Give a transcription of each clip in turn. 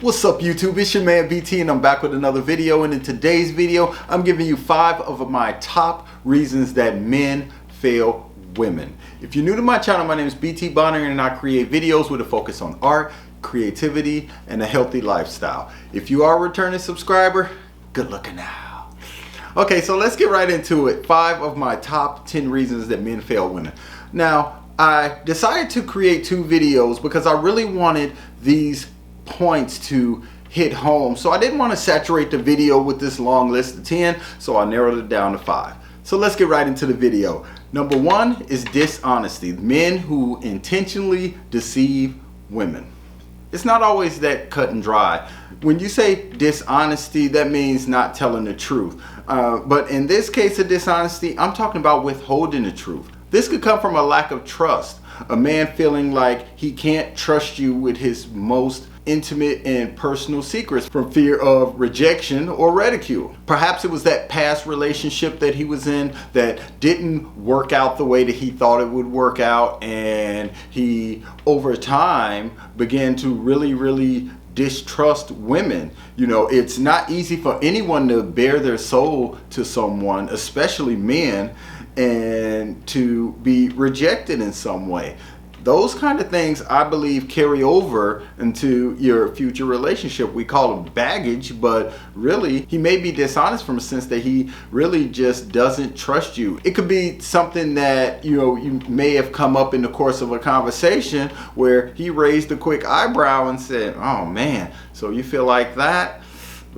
What's up YouTube, it's your man BT and I'm back with another video, and in today's video I'm giving you 5 of my top reasons that men fail women. If you're new to my channel, my name is BT Bonner and I create videos with a focus on art, creativity, and a healthy lifestyle. If you are a returning subscriber, good looking out. Okay, so let's get right into it. 5 of my top 10 reasons that men fail women. Now, I decided to create 2 videos because I really wanted these points to hit home, so I didn't want to saturate the video with this long list of 10, so I narrowed it down to 5. So let's get right into the video. Number 1 is dishonesty. Men who intentionally deceive women. It's not always that cut and dry. When you say dishonesty, that means not telling the truth, but in this case of dishonesty, I'm talking about withholding the truth. This could come from a lack of trust, a man feeling like he can't trust you with his most intimate and personal secrets from fear of rejection or ridicule. Perhaps it was that past relationship that he was in that didn't work out the way that he thought it would work out, and he over time began to really distrust women. You know, it's not easy for anyone to bare their soul to someone, especially men, and to be rejected in some way. Those kind of things, I believe, carry over into your future relationship. We call them baggage, but really he may be dishonest from a sense that he really just doesn't trust you. It could be something that, you know, you may have come up in the course of a conversation where he raised a quick eyebrow and said, "Oh man, so you feel like that?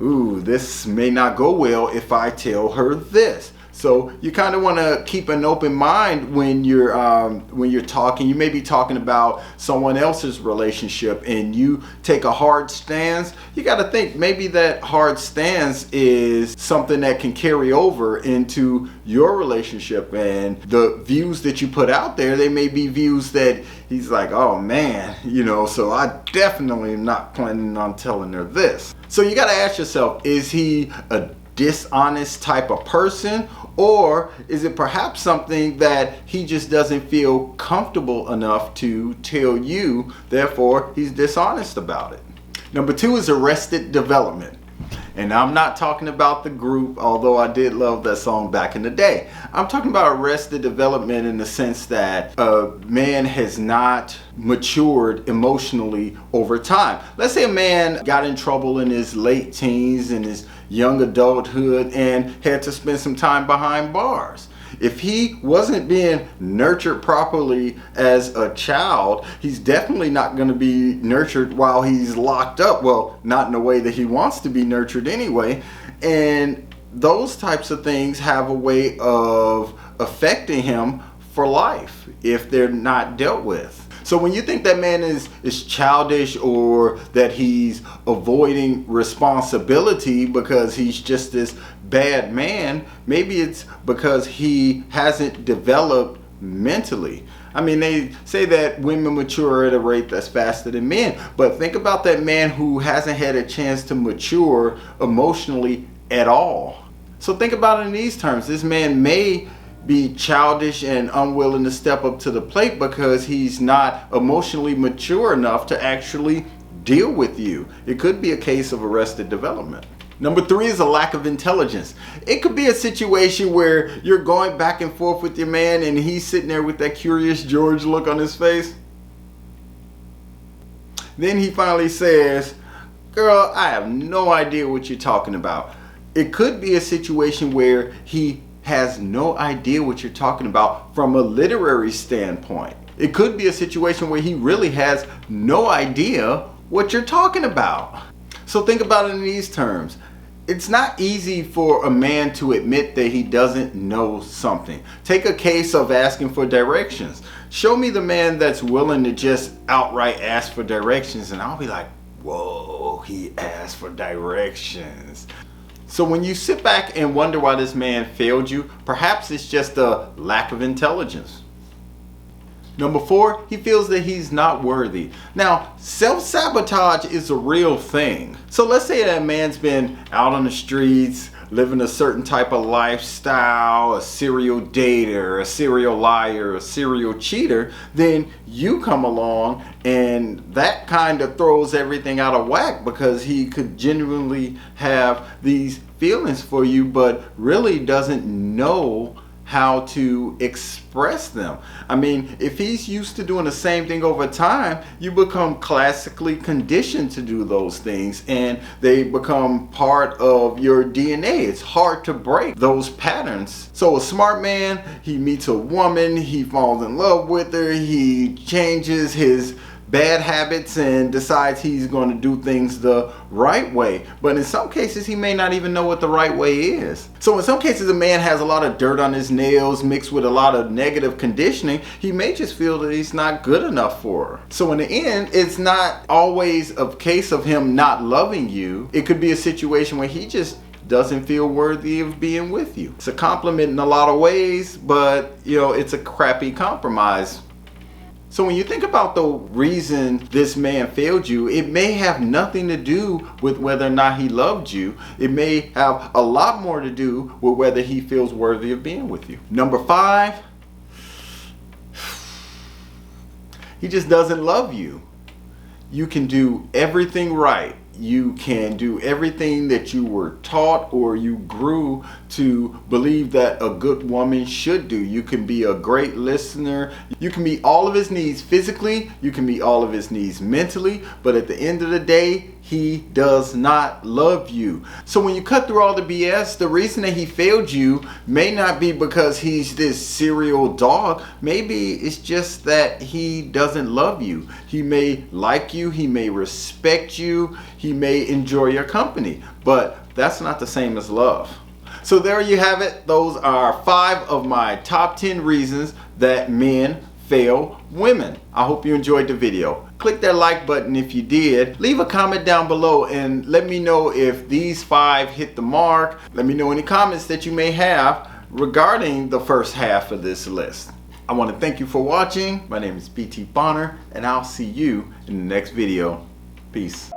Ooh, this may not go well if I tell her this." So you kind of want to keep an open mind when you're talking. You may be talking about someone else's relationship and you take a hard stance. You got to think maybe that hard stance is something that can carry over into your relationship, and the views that you put out there, they may be views that he's like, "Oh man, you know, so I definitely am not planning on telling her this." So you got to ask yourself, is he a dishonest type of person, or is it perhaps something that he just doesn't feel comfortable enough to tell you, therefore he's dishonest about it? Number 2 is arrested development. And I'm not talking about the group, although I did love that song back in the day. I'm talking about arrested development in the sense that a man has not matured emotionally over time. Let's say a man got in trouble in his late teens and his young adulthood and had to spend some time behind bars. If he wasn't being nurtured properly as a child, he's definitely not going to be nurtured while he's locked up. Well, not in a way that he wants to be nurtured anyway. And those types of things have a way of affecting him for life if they're not dealt with. So when you think that man is childish, or that he's avoiding responsibility because he's just this bad man, maybe it's because he hasn't developed mentally. I mean, they say that women mature at a rate that's faster than men, but think about that man who hasn't had a chance to mature emotionally at all. So think about it in these terms. This man may be childish and unwilling to step up to the plate because he's not emotionally mature enough to actually deal with you. It could be a case of arrested development. Number 3 is a lack of intelligence. It could be a situation where you're going back and forth with your man and he's sitting there with that Curious George look on his face. Then he finally says, "Girl, I have no idea what you're talking about." It could be a situation where he has no idea what you're talking about from a literary standpoint. It could be a situation where he really has no idea what you're talking about. So think about it in these terms. It's not easy for a man to admit that he doesn't know something. Take a case of asking for directions. Show me the man that's willing to just outright ask for directions, and I'll be like, whoa, he asked for directions. So when you sit back and wonder why this man failed you, perhaps it's just a lack of intelligence. Number 4, he feels that he's not worthy. Now, self-sabotage is a real thing. So let's say that a man's been out on the streets, living a certain type of lifestyle, a serial dater, a serial liar, a serial cheater, then you come along and that kind of throws everything out of whack, because he could genuinely have these feelings for you but really doesn't know how to express them. I mean, if he's used to doing the same thing over time, you become classically conditioned to do those things and they become part of your DNA. It's hard to break those patterns. So a smart man, he meets a woman, he falls in love with her, he changes his bad habits and decides he's going to do things the right way. But in some cases, he may not even know what the right way is. So in some cases, a man has a lot of dirt on his nails mixed with a lot of negative conditioning. He may just feel that he's not good enough for her. So in the end, it's not always a case of him not loving you. It could be a situation where he just doesn't feel worthy of being with you. It's a compliment in a lot of ways, but it's a crappy compromise. So when you think about the reason this man failed you, it may have nothing to do with whether or not he loved you. It may have a lot more to do with whether he feels worthy of being with you. Number 5, he just doesn't love you. You can do everything right. You can do everything that you were taught or you grew to believe that a good woman should do. You can be a great listener. You can meet all of his needs physically. You can meet all of his needs mentally. But at the end of the day, he does not love you. So when you cut through all the BS, the reason that he failed you may not be because he's this serial dog. Maybe it's just that he doesn't love you. He may like you. He may respect you. He may enjoy your company. But that's not the same as love. So there you have it. Those are 5 of my top 10 reasons that men fail women. I hope you enjoyed the video. Click that like button if you did. Leave a comment down below and let me know if these 5 hit the mark. Let me know any comments that you may have regarding the first half of this list. I want to thank you for watching. My name is BT Bonner and I'll see you in the next video. Peace.